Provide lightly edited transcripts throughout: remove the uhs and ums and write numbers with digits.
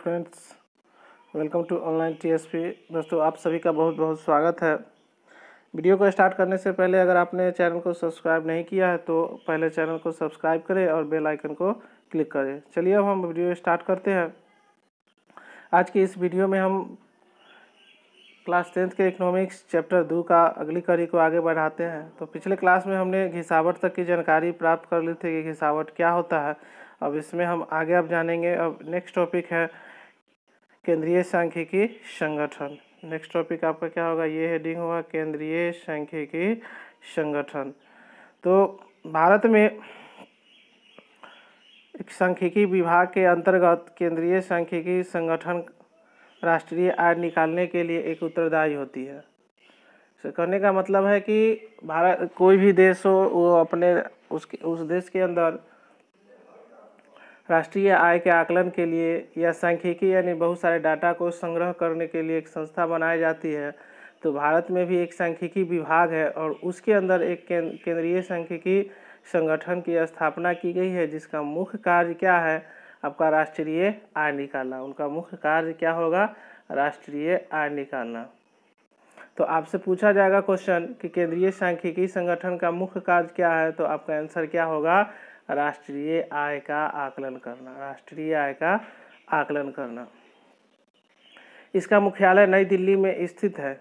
Friends, welcome to online TSP. दोस्तों, आप सभी का बहुत बहुत स्वागत है। वीडियो को स्टार्ट करने से पहले अगर आपने चैनल को सब्सक्राइब नहीं किया है तो पहले चैनल को सब्सक्राइब करें और बेल आइकन को क्लिक करें। चलिए अब हम वीडियो स्टार्ट करते हैं। आज की इस वीडियो में हम क्लास 10th के इकोनॉमिक्स चैप्टर 2 का अगली कड़ी को आगे बढ़ाते हैं। तो पिछले क्लास में हमने घिसावट तक की जानकारी प्राप्त कर ली थी कि घिसावट क्या होता है। अब इसमें हम आगे अब जानेंगे। अब नेक्स्ट टॉपिक है केंद्रीय सांख्यिकी संगठन। नेक्स्ट टॉपिक आपका क्या होगा, ये हेडिंग होगा केंद्रीय सांख्यिकी संगठन। तो भारत में एक सांख्यिकी विभाग के अंतर्गत केंद्रीय सांख्यिकी संगठन राष्ट्रीय आय निकालने के लिए एक उत्तरदायी होती है। तो कहने का मतलब है कि भारत कोई भी देश हो, वो अपने उस देश के अंदर राष्ट्रीय आय के आकलन के लिए या सांख्यिकी यानी बहुत सारे डाटा को संग्रह करने के लिए एक संस्था बनाई जाती है। तो भारत में भी एक सांख्यिकी विभाग है और उसके अंदर एक केंद्रीय सांख्यिकी संगठन की स्थापना की गई है, जिसका मुख्य कार्य क्या है, आपका राष्ट्रीय आय निकालना। उनका मुख्य कार्य क्या होगा, राष्ट्रीय आय निकालना। तो आपसे पूछा जाएगा क्वेश्चन कि केंद्रीय सांख्यिकी संगठन का मुख्य कार्य क्या है, तो आपका आंसर क्या होगा, राष्ट्रीय आय का आकलन करना। राष्ट्रीय आय का आकलन करना। इसका मुख्यालय नई दिल्ली में स्थित है,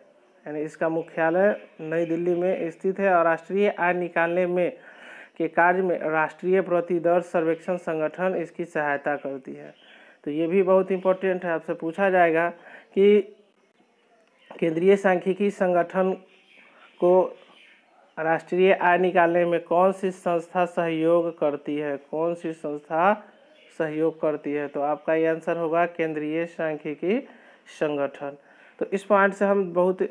यानी इसका मुख्यालय नई दिल्ली में स्थित है और राष्ट्रीय आय निकालने में के कार्य में राष्ट्रीय प्रतिदर सर्वेक्षण संगठन इसकी सहायता करती है। तो ये भी बहुत इंपॉर्टेंट है। आपसे पूछा जाएगा कि केंद्रीय सांख्यिकी संगठन को राष्ट्रीय आय निकालने में कौन सी संस्था सहयोग करती है, कौन सी संस्था सहयोग करती है, तो आपका ये आंसर होगा केंद्रीय सांख्यिकी संगठन। तो इस पॉइंट से हम बहुत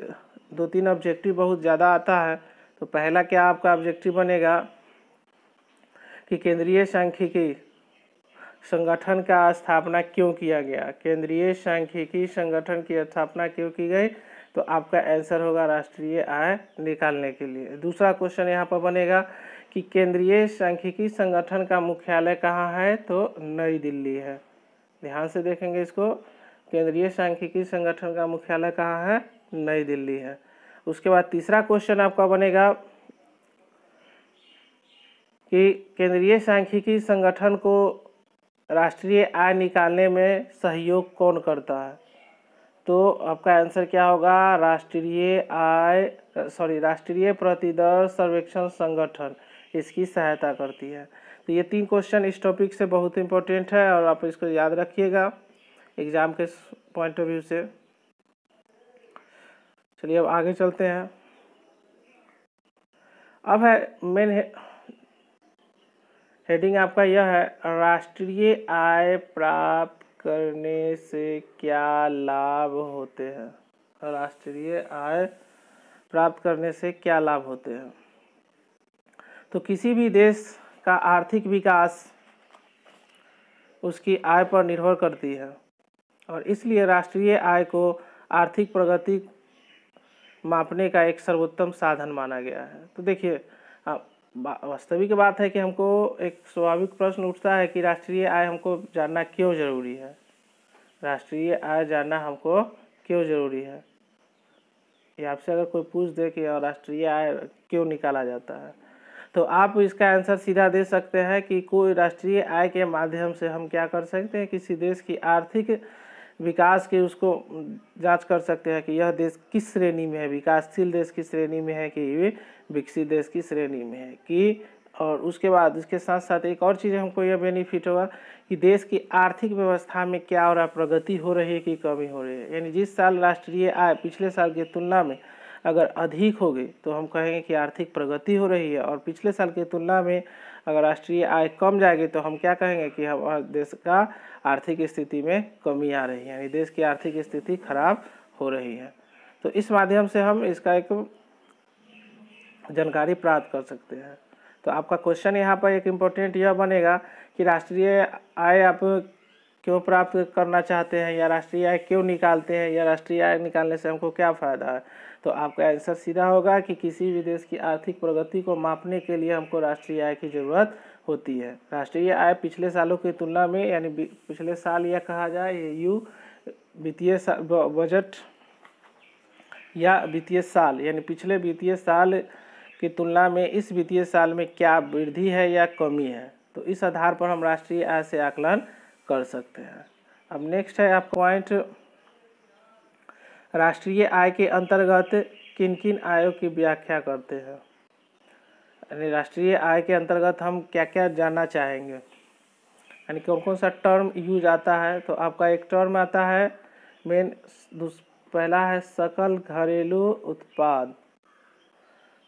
2-3 ऑब्जेक्टिव बहुत ज़्यादा आता है। तो पहला क्या आपका ऑब्जेक्टिव बनेगा कि केंद्रीय सांख्यिकी संगठन का स्थापना क्यों किया गया, केंद्रीय सांख्यिकी संगठन की स्थापना क्यों की गई, तो आपका आंसर होगा राष्ट्रीय आय निकालने के लिए। दूसरा क्वेश्चन यहाँ पर बनेगा कि केंद्रीय सांख्यिकी संगठन का मुख्यालय कहाँ है, तो नई दिल्ली है। ध्यान से देखेंगे इसको, केंद्रीय सांख्यिकी संगठन का मुख्यालय कहाँ है, नई दिल्ली है। उसके बाद तीसरा क्वेश्चन आपका बनेगा कि केंद्रीय सांख्यिकी संगठन को राष्ट्रीय आय निकालने में सहयोग कौन करता है, तो आपका आंसर क्या होगा, राष्ट्रीय प्रतिदर सर्वेक्षण संगठन इसकी सहायता करती है। तो ये 3 क्वेश्चन इस टॉपिक से बहुत इंपॉर्टेंट है और आप इसको याद रखिएगा एग्जाम के पॉइंट ऑफ व्यू से। चलिए अब आगे चलते हैं। अब है मेन हेडिंग आपका यह है, राष्ट्रीय आय प्राप्त करने से क्या लाभ होते हैं। राष्ट्रीय आय प्राप्त करने से क्या लाभ होते हैं। तो किसी भी देश का आर्थिक विकास उसकी आय पर निर्भर करती है और इसलिए राष्ट्रीय आय को आर्थिक प्रगति मापने का एक सर्वोत्तम साधन माना गया है। तो देखिए, वास्तविक बात है कि हमको एक स्वाभाविक प्रश्न उठता है कि राष्ट्रीय आय हमको जानना क्यों जरूरी है, राष्ट्रीय आय जानना हमको क्यों जरूरी है। ये आपसे अगर कोई पूछ दे कि राष्ट्रीय आय क्यों निकाला जाता है, तो आप इसका आंसर सीधा दे सकते हैं कि कोई राष्ट्रीय आय के माध्यम से हम क्या कर सकते हैं, किसी देश की आर्थिक विकास के उसको जांच कर सकते हैं कि यह देश किस श्रेणी में है, विकासशील देश की श्रेणी में है कि विकसित देश की श्रेणी में है कि। और उसके बाद इसके साथ साथ एक और चीज़ हमको यह बेनिफिट होगा कि देश की आर्थिक व्यवस्था में क्या हो रहा है, प्रगति हो रही है कि कमी हो रही है। यानी जिस साल राष्ट्रीय आय पिछले साल की तुलना में अगर अधिक हो गई तो हम कहेंगे कि आर्थिक प्रगति हो रही है, और पिछले साल की तुलना में अगर राष्ट्रीय आय कम जाएगी तो हम क्या कहेंगे कि हमारे देश का आर्थिक स्थिति में कमी आ रही है, यानी देश की आर्थिक स्थिति खराब हो रही है। तो इस माध्यम से हम इसका एक जानकारी प्राप्त कर सकते हैं। तो आपका क्वेश्चन यहाँ पर एक इम्पोर्टेंट यह बनेगा कि राष्ट्रीय आय आप क्यों प्राप्त करना चाहते हैं, या राष्ट्रीय आय क्यों निकालते हैं, या राष्ट्रीय आय निकालने से हमको क्या फ़ायदा है। तो आपका आंसर सीधा होगा कि किसी भी देश की आर्थिक प्रगति को मापने के लिए हमको राष्ट्रीय आय की ज़रूरत होती है। राष्ट्रीय आय पिछले सालों की तुलना में यानी पिछले साल या कहा जाए यू वित्तीय बजट या वित्तीय साल यानी पिछले वित्तीय साल की तुलना में इस वित्तीय साल में क्या वृद्धि है या कमी है, तो इस आधार पर हम राष्ट्रीय आय से आकलन कर सकते हैं। अब नेक्स्ट है आपका पॉइंट, राष्ट्रीय आय के अंतर्गत किन किन आयों की व्याख्या करते हैं। यानी राष्ट्रीय आय के अंतर्गत हम क्या क्या जानना चाहेंगे, यानी कौन कौन सा टर्म यूज आता है। तो आपका एक टर्म आता है मेन, पहला है सकल घरेलू उत्पाद,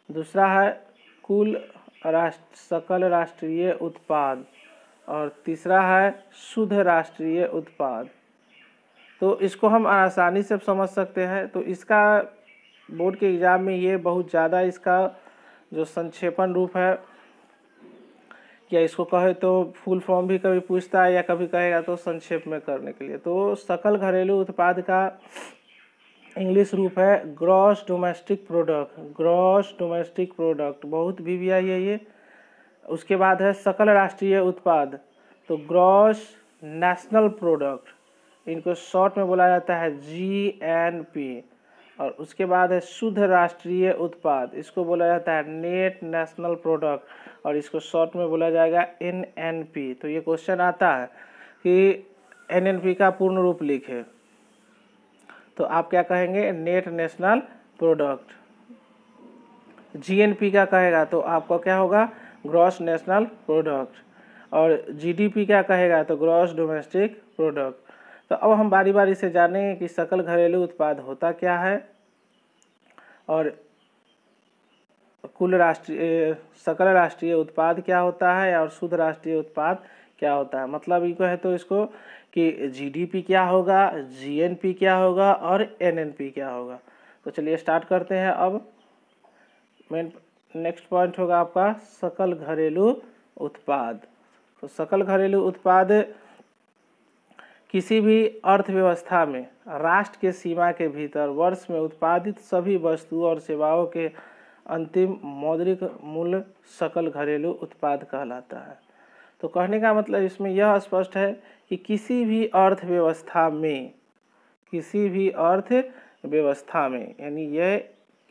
दूसरा है कुल सकल राष्ट्रीय उत्पाद और तीसरा है शुद्ध राष्ट्रीय उत्पाद। तो इसको हम आसानी से समझ सकते हैं। तो इसका बोर्ड के एग्ज़ाम में ये बहुत ज़्यादा इसका जो संक्षेपण रूप है, या इसको कहे तो फुल फॉर्म भी कभी पूछता है या कभी कहेगा तो संक्षेप में करने के लिए। तो सकल घरेलू उत्पाद का इंग्लिश रूप है gross domestic product. Gross domestic product बहुत VVI है ये। उसके बाद है सकल राष्ट्रीय उत्पाद, तो ग्रॉस नेशनल प्रोडक्ट, इनको शॉर्ट में बोला जाता है GNP। और उसके बाद है शुद्ध राष्ट्रीय उत्पाद, इसको बोला जाता है नेट नेशनल प्रोडक्ट और इसको शॉर्ट में बोला जाएगा NNP। तो ये क्वेश्चन आता है कि NNP का पूर्ण रूप लिखे, तो आप क्या कहेंगे, नेट नेशनल प्रोडक्ट। GNP का कहेगा तो आपका क्या होगा, ग्रॉस नेशनल प्रोडक्ट। और GDP क्या कहेगा, तो ग्रॉस डोमेस्टिक प्रोडक्ट। तो अब हम बारी बारी से जानेंगे कि सकल घरेलू उत्पाद होता क्या है और सकल राष्ट्रीय उत्पाद क्या होता है और शुद्ध राष्ट्रीय उत्पाद क्या होता है। मतलब ये है तो इसको कि GDP क्या होगा, GNP क्या होगा और NNP क्या होगा। तो चलिए स्टार्ट करते हैं। अब मेन नेक्स्ट पॉइंट होगा आपका सकल घरेलू उत्पाद। तो सकल घरेलू उत्पाद किसी भी अर्थव्यवस्था में राष्ट्र के सीमा के भीतर वर्ष में उत्पादित सभी वस्तुओं और सेवाओं के अंतिम मौद्रिक मूल्य सकल घरेलू उत्पाद कहलाता है। तो कहने का मतलब इसमें यह स्पष्ट है कि किसी भी अर्थव्यवस्था में यानी यह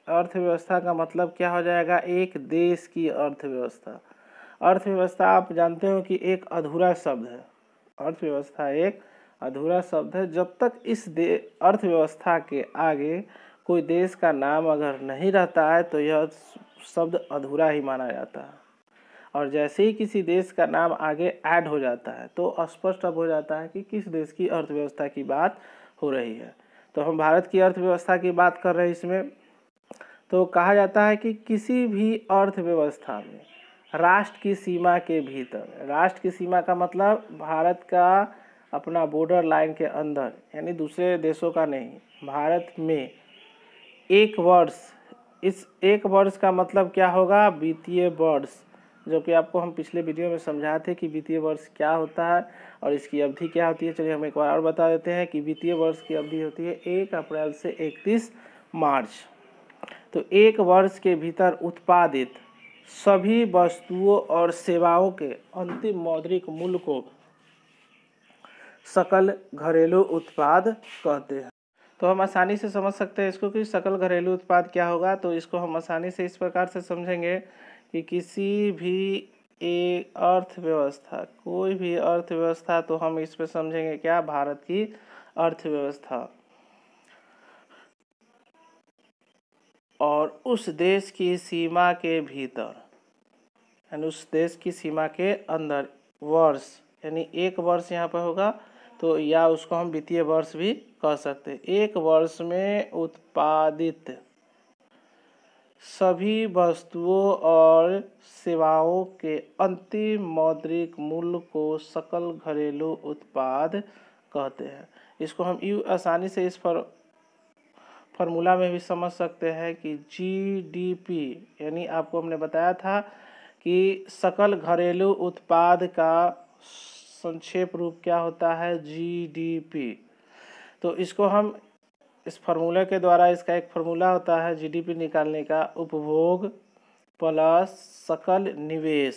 अर्थव्यवस्था का मतलब क्या हो जाएगा, एक देश की अर्थव्यवस्था। अर्थव्यवस्था आप जानते हो कि एक अधूरा शब्द है। अर्थव्यवस्था एक अधूरा शब्द है। जब तक इस अर्थव्यवस्था के आगे कोई देश का नाम अगर नहीं रहता है तो यह शब्द अधूरा ही माना जाता है। और जैसे ही किसी देश का नाम आगे ऐड हो जाता है तो स्पष्ट अब हो जाता है कि किस देश की अर्थव्यवस्था की बात हो रही है। तो हम भारत की अर्थव्यवस्था की बात कर रहे हैं इसमें। तो कहा जाता है कि किसी भी अर्थव्यवस्था में राष्ट्र की सीमा के भीतर, राष्ट्र की सीमा का मतलब भारत का अपना बॉर्डर लाइन के अंदर, यानी दूसरे देशों का नहीं, भारत में एक वर्ष, इस एक वर्ष का मतलब क्या होगा, वित्तीय वर्ष, जो कि आपको हम पिछले वीडियो में समझाए थे कि वित्तीय वर्ष क्या होता है और इसकी अवधि क्या होती है। चलिए हम एक बार और बता देते हैं कि वित्तीय वर्ष की अवधि होती है 1 अप्रैल से 31 मार्च। तो एक वर्ष के भीतर उत्पादित सभी वस्तुओं और सेवाओं के अंतिम मौद्रिक मूल्य को सकल घरेलू उत्पाद कहते हैं। तो हम आसानी से समझ सकते हैं इसको कि सकल घरेलू उत्पाद क्या होगा। तो इसको हम आसानी से इस प्रकार से समझेंगे कि किसी भी एक अर्थव्यवस्था, कोई भी अर्थव्यवस्था, तो हम इस पे समझेंगे क्या, भारत की अर्थव्यवस्था, और उस देश की सीमा के भीतर यानी उस देश की सीमा के अंदर वर्ष, यानी एक वर्ष यहाँ पर होगा तो या उसको हम वित्तीय वर्ष भी कह सकते हैं। एक वर्ष में उत्पादित सभी वस्तुओं और सेवाओं के अंतिम मौद्रिक मूल्य को सकल घरेलू उत्पाद कहते हैं। इसको हम आसानी से इस फार्मूला में भी समझ सकते हैं कि GDP, यानी आपको हमने बताया था कि सकल घरेलू उत्पाद का संक्षेप रूप क्या होता है, GDP। तो इसको हम इस फार्मूले के द्वारा, इसका एक फार्मूला होता है GDP निकालने का, उपभोग प्लस सकल निवेश,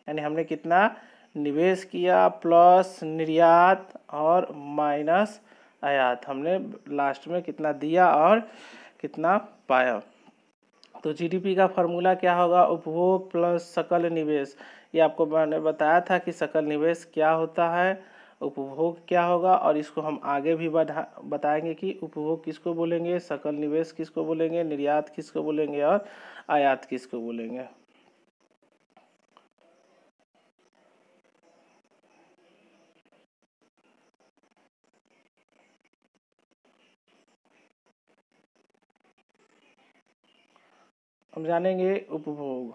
यानी हमने कितना निवेश किया प्लस निर्यात और माइनस आयात, हमने लास्ट में कितना दिया और कितना पाया। तो जीडीपी का फॉर्मूला क्या होगा, उपभोग प्लस सकल निवेश। ये आपको मैंने बताया था कि सकल निवेश क्या होता है, उपभोग क्या होगा, और इसको हम आगे भी बताएंगे कि उपभोग किसको बोलेंगे, सकल निवेश किसको बोलेंगे, निर्यात किसको बोलेंगे और आयात किसको बोलेंगे। हम जानेंगे उपभोग।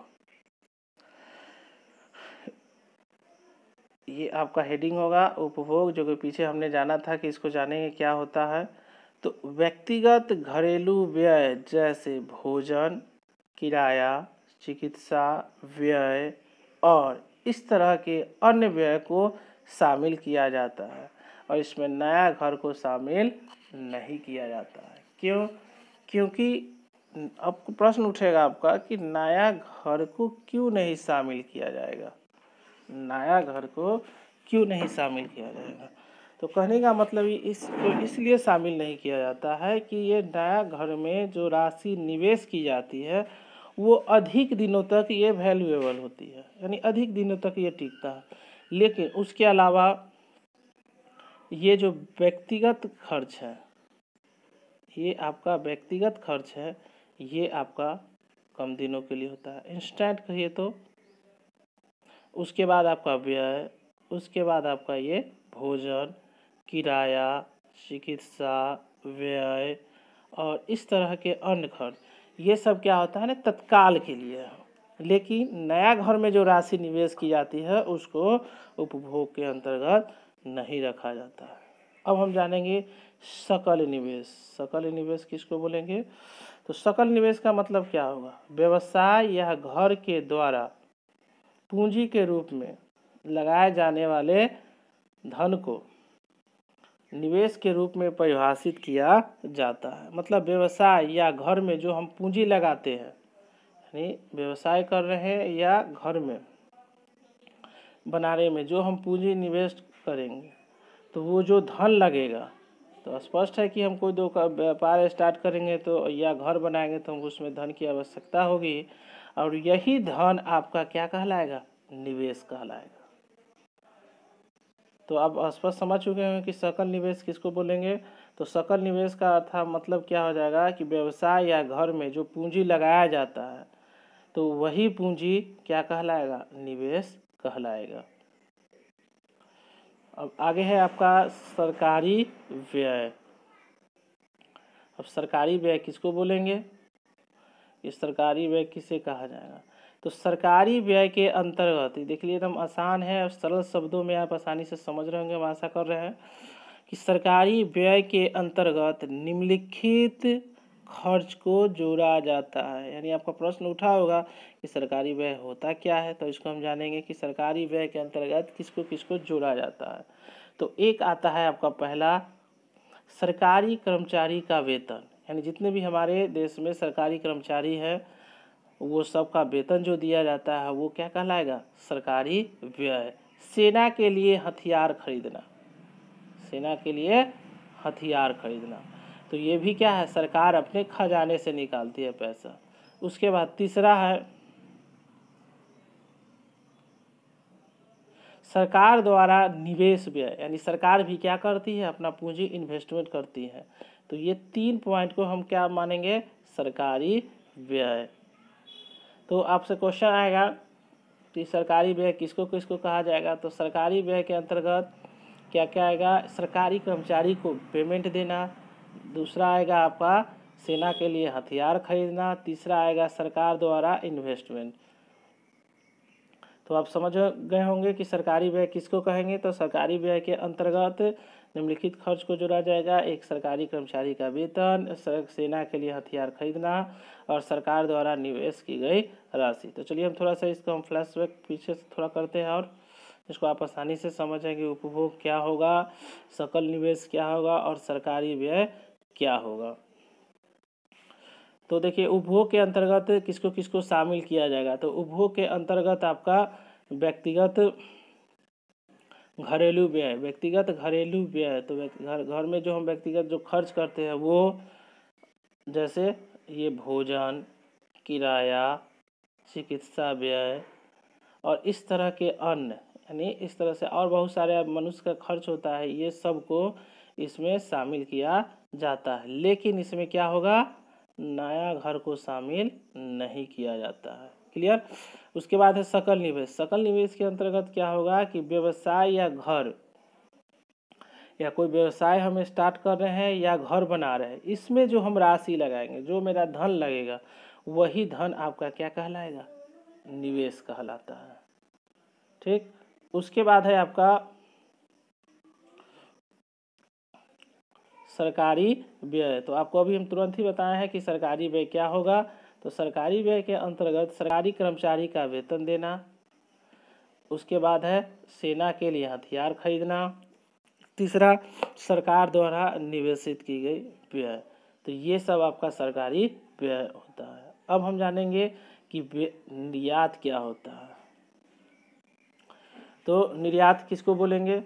ये आपका हेडिंग होगा उपभोग, जो कि पीछे हमने जाना था कि इसको जानेंगे क्या होता है। तो व्यक्तिगत घरेलू व्यय जैसे भोजन, किराया, चिकित्सा व्यय और इस तरह के अन्य व्यय को शामिल किया जाता है, और इसमें नया घर को शामिल नहीं किया जाता है। क्यों? क्योंकि अब प्रश्न उठेगा आपका कि नया घर को क्यों नहीं शामिल किया जाएगा, नया घर को क्यों नहीं शामिल किया जाएगा। तो कहने का मतलब इसको इसलिए शामिल नहीं किया जाता है कि ये नया घर में जो राशि निवेश की जाती है वो अधिक दिनों तक ये वैल्यूएबल होती है, यानी अधिक दिनों तक ये टिकता है। लेकिन उसके अलावा ये जो व्यक्तिगत खर्च है, ये आपका व्यक्तिगत खर्च है, ये आपका कम दिनों के लिए होता है, इंस्टेंट कहिए तो। उसके बाद आपका व्यय, उसके बाद आपका ये भोजन, किराया, चिकित्सा व्यय और इस तरह के अन्य खर्च, ये सब क्या होता है ना, तत्काल के लिए है। लेकिन नया घर में जो राशि निवेश की जाती है उसको उपभोग के अंतर्गत नहीं रखा जाता है। अब हम जानेंगे सकल निवेश। सकल निवेश किसको बोलेंगे? तो सकल निवेश का मतलब क्या होगा, व्यवसाय या घर के द्वारा पूंजी के रूप में लगाए जाने वाले धन को निवेश के रूप में परिभाषित किया जाता है। मतलब व्यवसाय या घर में जो हम पूंजी लगाते हैं, यानी व्यवसाय कर रहे हैं या घर में बनाने में जो हम पूंजी निवेश करेंगे, तो वो जो धन लगेगा, तो स्पष्ट है कि हम कोई दो का व्यापार स्टार्ट करेंगे तो या घर बनाएंगे तो हमको उसमें धन की आवश्यकता होगी, और यही धन आपका क्या कहलाएगा, निवेश कहलाएगा। तो आप स्पष्ट समझ चुके हैं कि सकल निवेश किसको बोलेंगे। तो सकल निवेश का अर्थ मतलब क्या हो जाएगा कि व्यवसाय या घर में जो पूंजी लगाया जाता है तो वही पूंजी क्या कहलाएगा, निवेश कहलाएगा। अब आगे है आपका सरकारी व्यय। अब सरकारी व्यय किसको बोलेंगे, इस सरकारी व्यय किसे कहा जाएगा। तो सरकारी व्यय के अंतर्गत देख लिए एकदम आसान है और सरल शब्दों में आप आसानी से समझ रहे होंगे, हम आशा कर रहे हैं कि सरकारी व्यय के अंतर्गत निम्नलिखित खर्च को जोड़ा जाता है। यानी आपका प्रश्न उठा होगा कि सरकारी व्यय होता क्या है, तो इसको हम जानेंगे कि सरकारी व्यय के अंतर्गत किसको किसको जोड़ा जाता है। तो एक आता है आपका पहला, सरकारी कर्मचारी का वेतन, यानी जितने भी हमारे देश में सरकारी कर्मचारी हैं वो सब का वेतन जो दिया जाता है वो क्या कहलाएगा, सरकारी व्यय। सेना के लिए हथियार खरीदना, सेना के लिए हथियार खरीदना, तो ये भी क्या है, सरकार अपने खजाने से निकालती है पैसा। उसके बाद तीसरा है सरकार द्वारा निवेश व्यय, यानी सरकार भी क्या करती है, अपना पूंजी इन्वेस्टमेंट करती है। तो ये 3 पॉइंट को हम क्या मानेंगे, सरकारी व्यय। तो आपसे क्वेश्चन आएगा कि सरकारी व्यय किसको किसको कहा जाएगा। तो सरकारी व्यय के अंतर्गत क्या क्या आएगा, सरकारी कर्मचारी को पेमेंट देना, दूसरा आएगा आपका सेना के लिए हथियार खरीदना, तीसरा आएगा सरकार द्वारा इन्वेस्टमेंट। तो आप समझ गए होंगे कि सरकारी व्यय किसको कहेंगे। तो सरकारी व्यय के अंतर्गत निम्नलिखित खर्च को जोड़ा जाएगा, एक सरकारी कर्मचारी का वेतन, सेना के लिए हथियार खरीदना और सरकार द्वारा निवेश की गई राशि। तो चलिए हम थोड़ा सा इसको हम फ्लैशबैक पीछे से थोड़ा करते हैं और इसको आप आसानी से समझें कि उपभोग क्या होगा, सकल निवेश क्या होगा और सरकारी व्यय क्या होगा। तो देखिए उपभोग के अंतर्गत किसको किसको शामिल किया जाएगा। तो उपभोग के अंतर्गत आपका व्यक्तिगत घरेलू व्यय, व्यक्तिगत घरेलू व्यय तो घर में जो हम व्यक्तिगत जो खर्च करते हैं वो, जैसे ये भोजन, किराया, चिकित्सा व्यय और इस तरह के अन्य, यानी इस तरह से और बहुत सारे मनुष्य का खर्च होता है, ये सब को इसमें शामिल किया जाता है। लेकिन इसमें क्या होगा, नया घर को शामिल नहीं किया जाता है। क्लियर। उसके बाद है सकल निवेश। सकल निवेश के अंतर्गत क्या होगा कि व्यवसाय या घर या कोई व्यवसाय हम स्टार्ट कर रहे हैं या घर बना रहे हैं, इसमें जो हम राशि लगाएंगे, जो मेरा धन लगेगा, वही धन आपका क्या कहलाएगा, निवेश कहलाता है। ठीक। उसके बाद है आपका सरकारी व्यय। तो आपको अभी हम तुरंत ही बताए हैं कि सरकारी व्यय क्या होगा। तो सरकारी व्यय के अंतर्गत सरकारी कर्मचारी का वेतन देना, उसके बाद है सेना के लिए हथियार खरीदना, तीसरा सरकार द्वारा निवेशित की गई व्यय। तो ये सब आपका सरकारी व्यय होता है। अब हम जानेंगे कि निर्यात क्या होता है। तो निर्यात किसको बोलेंगे,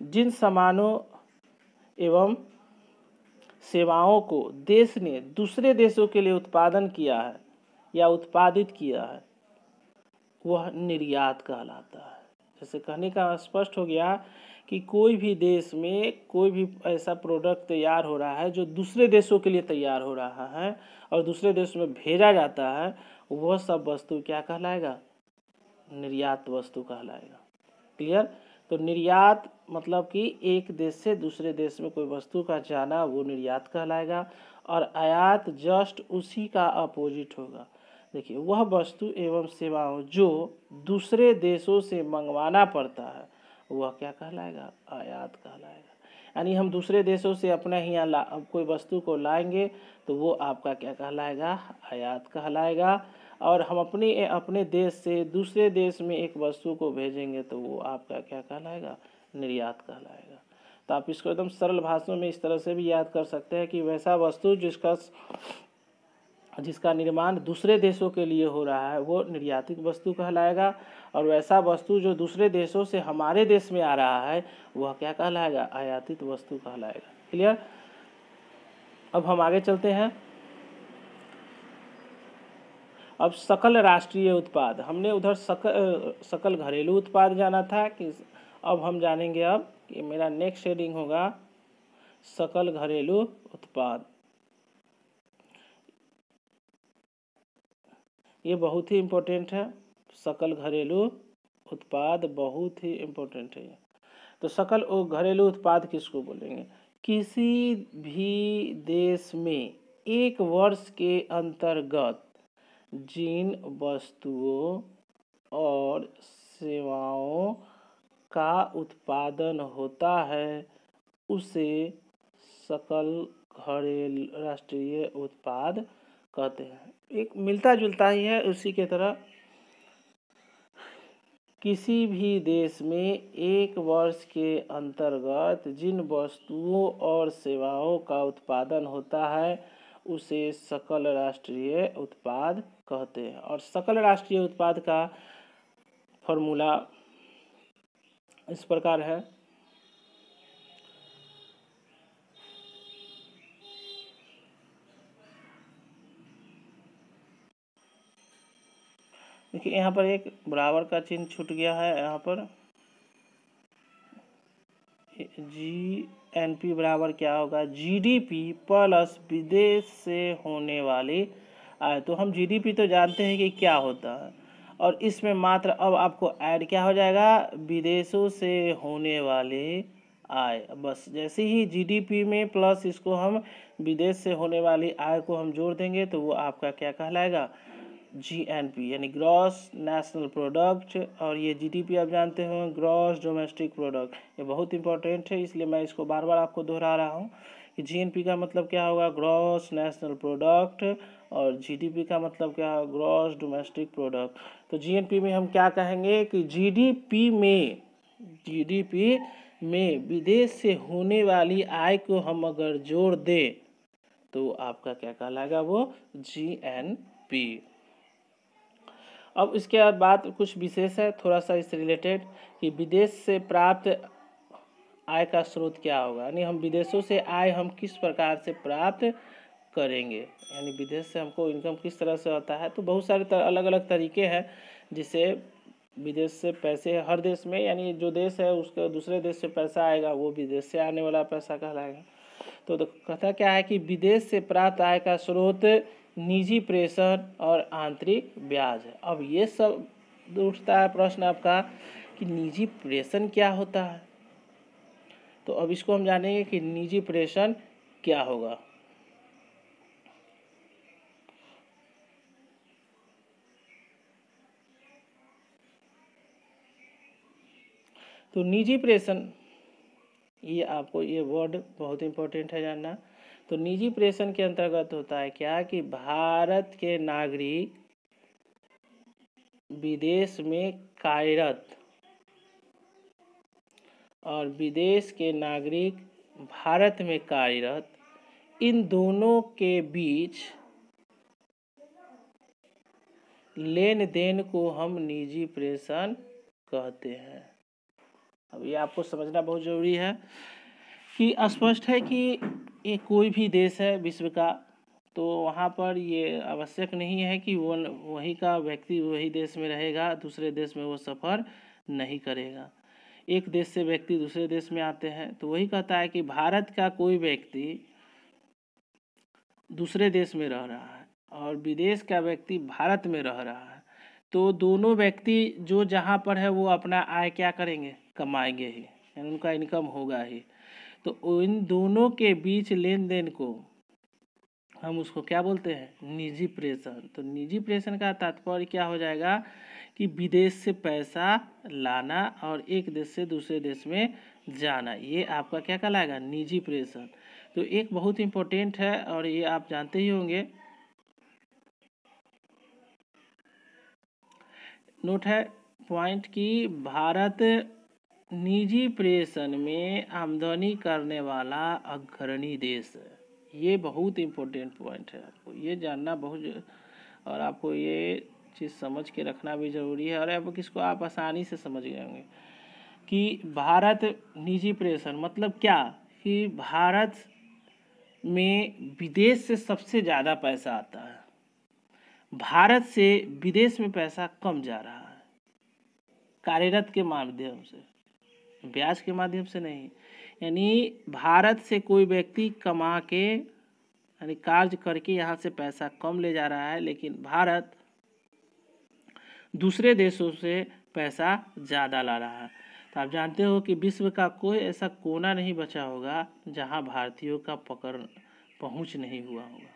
जिन सामानों एवं सेवाओं को देश ने दूसरे देशों के लिए उत्पादन किया है या उत्पादित किया है, वह निर्यात कहलाता है। जैसे कहने का स्पष्ट हो गया कि कोई भी देश में कोई भी ऐसा प्रोडक्ट तैयार हो रहा है जो दूसरे देशों के लिए तैयार हो रहा है और दूसरे देश में भेजा जाता है, वह सब वस्तु क्या कहलाएगा, निर्यात वस्तु कहलाएगा। क्लियर। तो निर्यात मतलब कि एक देश से दूसरे देश में कोई वस्तु का जाना, वो निर्यात कहलाएगा। और आयात जस्ट उसी का अपोजिट होगा। देखिए, वह वस्तु एवं सेवाओं जो दूसरे देशों से मंगवाना पड़ता है, वह क्या कहलाएगा, आयात कहलाएगा। यानी हम दूसरे देशों से अपने ही यहाँ कोई वस्तु को लाएंगे तो वो आपका क्या कहलाएगा, आयात कहलाएगा। और हम अपने देश से दूसरे देश में एक वस्तु को भेजेंगे तो वो आपका क्या कहलाएगा, निर्यात कहलाएगा। तो आप इसको एकदम सरल भाषा में इस तरह से भी याद कर सकते हैं कि वैसा वस्तु जिसका निर्माण दूसरे देशों के लिए हो रहा है वो निर्यातित वस्तु कहलाएगा, और वैसा वस्तु जो दूसरे देशों से हमारे देश में आ रहा है वह क्या कहलाएगा, आयातित वस्तु कहलाएगा। क्लियर। अब हम आगे चलते हैं। अब सकल राष्ट्रीय उत्पाद, हमने उधर सकल घरेलू उत्पाद जाना था कि अब हम जानेंगे अब कि मेरा नेक्स्ट हेडिंग होगा सकल घरेलू उत्पाद। ये बहुत ही इम्पोर्टेंट है, सकल घरेलू उत्पाद बहुत ही इम्पोर्टेंट है। तो सकल घरेलू उत्पाद किसको बोलेंगे, किसी भी देश में एक वर्ष के अंतर्गत जिन वस्तुओं और सेवाओं का उत्पादन होता है उसे सकल घरेलू राष्ट्रीय उत्पाद कहते हैं। एक मिलता जुलता ही है उसी के तरह, किसी भी देश में एक वर्ष के अंतर्गत जिन वस्तुओं और सेवाओं का उत्पादन होता है उसे सकल राष्ट्रीय उत्पाद कहते हैं। और सकल राष्ट्रीय उत्पाद का फॉर्मूला इस प्रकार है। देखिए, यहाँ पर एक बराबर का चिन्ह छूट गया है। यहाँ पर GNP बराबर क्या होगा, GDP प्लस विदेश से होने वाली आय। तो हम GDP तो जानते हैं कि क्या होता है, और इसमें मात्र अब आपको ऐड क्या हो जाएगा, विदेशों से होने वाले आय। बस जैसे ही GDP में प्लस इसको हम विदेश से होने वाली आय को हम जोड़ देंगे तो वो आपका क्या कहलाएगा, GNP यानी ग्रॉस नेशनल प्रोडक्ट। और ये GDP आप जानते हो, ग्रॉस डोमेस्टिक प्रोडक्ट। ये बहुत इंपॉर्टेंट है, इसलिए मैं इसको बार बार आपको दोहरा रहा हूँ कि GNP का मतलब क्या होगा, ग्रॉस नेशनल प्रोडक्ट, और GDP का मतलब क्या है, ग्रॉस डोमेस्टिक प्रोडक्ट। तो GNP में हम क्या कहेंगे कि GDP में विदेश से होने वाली आय को हम अगर जोड़ दें तो आपका क्या कहलाएगा, वो GNP। अब इसके बाद बात कुछ विशेष है थोड़ा सा इससे रिलेटेड कि विदेश से प्राप्त आय का स्रोत क्या होगा, यानी हम विदेशों से आय हम किस प्रकार से प्राप्त करेंगे, यानी विदेश से हमको इनकम किस तरह से होता है। तो बहुत सारे अलग अलग तरीके हैं जिससे विदेश से पैसे हर देश में, यानी जो देश है उसके दूसरे देश से पैसा आएगा वो विदेश से आने वाला पैसा कहलाएगा। तो कहता क्या है कि विदेश से प्राप्त आय का स्रोत निजी प्रेषण और आंतरिक ब्याज है। अब ये सब उठता है प्रश्न आपका कि निजी प्रेषण क्या होता है। तो अब इसको हम जानेंगे कि निजी प्रेषण क्या होगा। तो निजी प्रेषण, ये आपको ये वर्ड बहुत इम्पोर्टेंट है जानना। तो निजी प्रेषण के अंतर्गत होता है क्या कि भारत के नागरिक विदेश में कार्यरत और विदेश के नागरिक भारत में कार्यरत, इन दोनों के बीच लेन देन को हम निजी प्रेषण कहते हैं। अब ये आपको समझना बहुत ज़रूरी है कि स्पष्ट है कि ये कोई भी देश है विश्व का, तो वहाँ पर ये आवश्यक नहीं है कि वो वहीं का व्यक्ति वही देश में रहेगा, दूसरे देश में वो सफ़र नहीं करेगा। एक देश से व्यक्ति दूसरे देश में आते हैं, तो वही कहता है कि भारत का कोई व्यक्ति दूसरे देश में रह रहा है और विदेश का व्यक्ति भारत में रह रहा है, तो दोनों व्यक्ति जो जहाँ पर है वो अपना आय क्या करेंगे, कमाएंगे ही, यानी उनका इनकम होगा ही। तो इन दोनों के बीच लेन देन को हम उसको क्या बोलते हैं, निजी प्रेषण। तो निजी प्रेषण का तात्पर्य क्या हो जाएगा कि विदेश से पैसा लाना और एक देश से दूसरे देश में जाना, ये आपका क्या कहलाएगा, निजी प्रेषण। तो एक बहुत इम्पोर्टेंट है और ये आप जानते ही होंगे, नोट है पॉइंट कि भारत निजी प्रेषण में आमदनी करने वाला अग्रणी देश है। ये बहुत इम्पोर्टेंट पॉइंट है, आपको ये जानना बहुत, और आपको ये चीज़ समझ के रखना भी ज़रूरी है। और अब किसको आप आसानी से समझ गए होंगे कि भारत निजी प्रेषण मतलब क्या, कि भारत में विदेश से सबसे ज़्यादा पैसा आता है, भारत से विदेश में पैसा कम जा रहा है कार्यरत के माध्यम से, ब्याज के माध्यम से नहीं। यानी भारत से कोई व्यक्ति कमा के यानी कार्य करके यहाँ से पैसा कम ले जा रहा है, लेकिन भारत दूसरे देशों से पैसा ज़्यादा ला रहा है। तो आप जानते हो कि विश्व का कोई ऐसा कोना नहीं बचा होगा जहाँ भारतीयों का पहुँच नहीं हुआ होगा।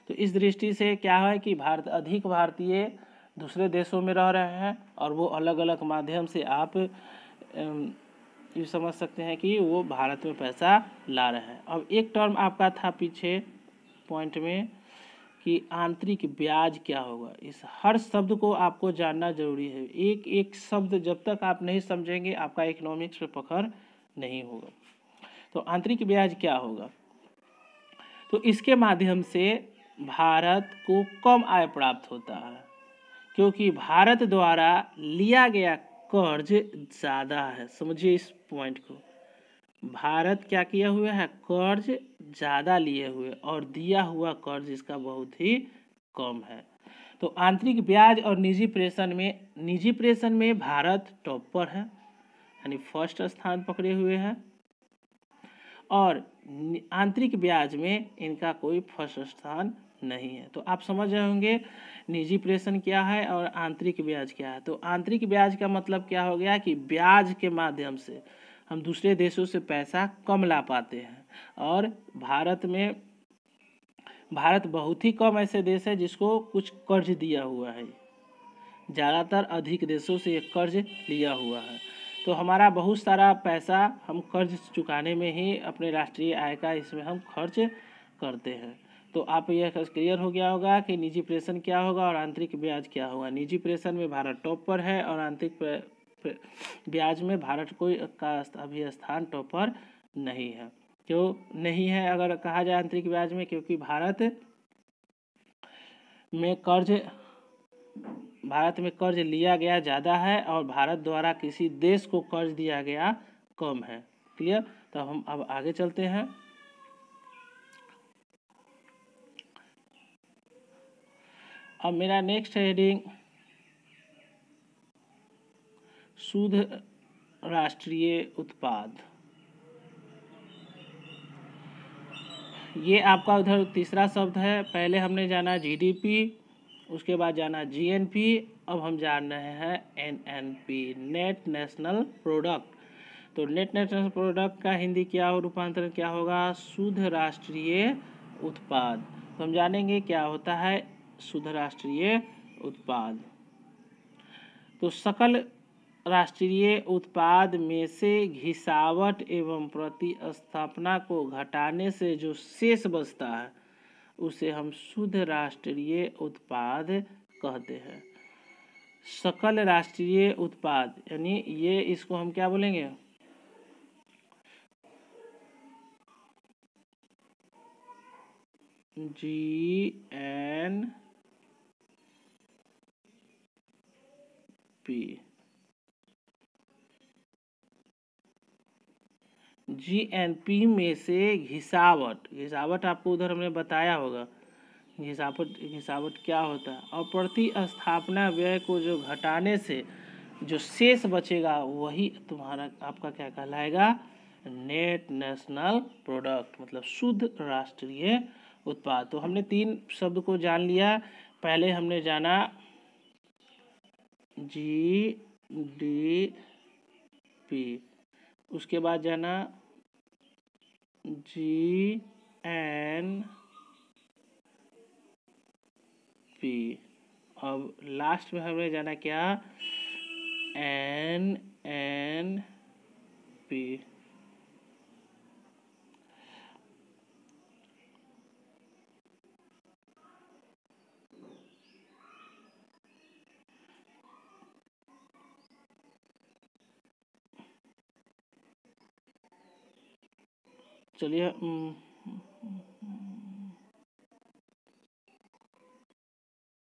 तो इस दृष्टि से क्या है कि अधिक भारतीय दूसरे देशों में रह रहे हैं और वो अलग अलग माध्यम से आप ये समझ सकते हैं कि वो भारत में पैसा ला रहे हैं। अब एक टर्म आपका था पीछे पॉइंट में कि आंतरिक ब्याज क्या होगा, इस हर शब्द को आपको जानना जरूरी है। एक एक शब्द जब तक आप नहीं समझेंगे आपका इकोनॉमिक्स पे पकड़ नहीं होगा। तो आंतरिक ब्याज क्या होगा, तो इसके माध्यम से भारत को कम आय प्राप्त होता है क्योंकि भारत द्वारा लिया गया कर्ज ज़्यादा है। समझिए इस पॉइंट को, भारत क्या किया हुआ है, कर्ज ज़्यादा लिए हुए और दिया हुआ कर्ज इसका बहुत ही कम है। तो आंतरिक ब्याज और निजी प्रेषण में भारत टॉप पर है, यानी फर्स्ट स्थान पकड़े हुए हैं, और आंतरिक ब्याज में इनका कोई फर्स्ट स्थान नहीं है। तो आप समझ रहे होंगे निजी प्रेषण क्या है और आंतरिक ब्याज क्या है। तो आंतरिक ब्याज का मतलब क्या हो गया कि ब्याज के माध्यम से हम दूसरे देशों से पैसा कम ला पाते हैं, और भारत बहुत ही कम ऐसे देश है जिसको कुछ कर्ज दिया हुआ है, ज़्यादातर अधिक देशों से एक कर्ज लिया हुआ है। तो हमारा बहुत सारा पैसा हम कर्ज चुकाने में ही अपने राष्ट्रीय आय का इसमें हम खर्च करते हैं। तो आप यह क्लियर हो गया होगा कि निजी प्रेषण क्या होगा और आंतरिक ब्याज क्या होगा। निजी प्रेषण में भारत टॉप पर है और आंतरिक ब्याज में भारत कोई का अभी स्थान टॉप पर नहीं है। क्यों नहीं है अगर कहा जाए आंतरिक ब्याज में, क्योंकि भारत में कर्ज भारत में कर्ज लिया गया ज़्यादा है और भारत द्वारा किसी देश को कर्ज दिया गया कम है। क्लियर। तो हम अब आगे चलते हैं। अब मेरा नेक्स्ट हेडिंग शुद्ध राष्ट्रीय उत्पाद। ये आपका उधर तीसरा शब्द है। पहले हमने जाना जीडीपी, उसके बाद जाना जीएनपी, अब हम जान रहे हैं एनएनपी, नेट नेशनल प्रोडक्ट। तो नेट नेशनल प्रोडक्ट का हिंदी क्या हो, रूपांतरण क्या होगा, शुद्ध राष्ट्रीय उत्पाद। तो हम जानेंगे क्या होता है शुद्ध राष्ट्रीय उत्पाद। तो सकल राष्ट्रीय उत्पाद में से घिसावट एवं प्रतिस्थापना को घटाने से जो शेष बचता है उसे हम शुद्ध राष्ट्रीय उत्पाद कहते हैं। सकल राष्ट्रीय उत्पाद यानी ये, इसको हम क्या बोलेंगे, जीएनपी। जीएनपी में से घिसावट आपको उधर हमने बताया होगा, घिसावट क्या होता है, और प्रतिस्थापना व्यय को जो घटाने से जो शेष बचेगा वही तुम्हारा आपका क्या कहलाएगा, नेट नेशनल प्रोडक्ट, मतलब शुद्ध राष्ट्रीय उत्पाद। तो हमने तीन शब्द को जान लिया। पहले हमने जाना जीडीपी, उसके बाद जाना जीएनपी, अब लास्ट में हमने जाना क्या, एनएनपी। चलिए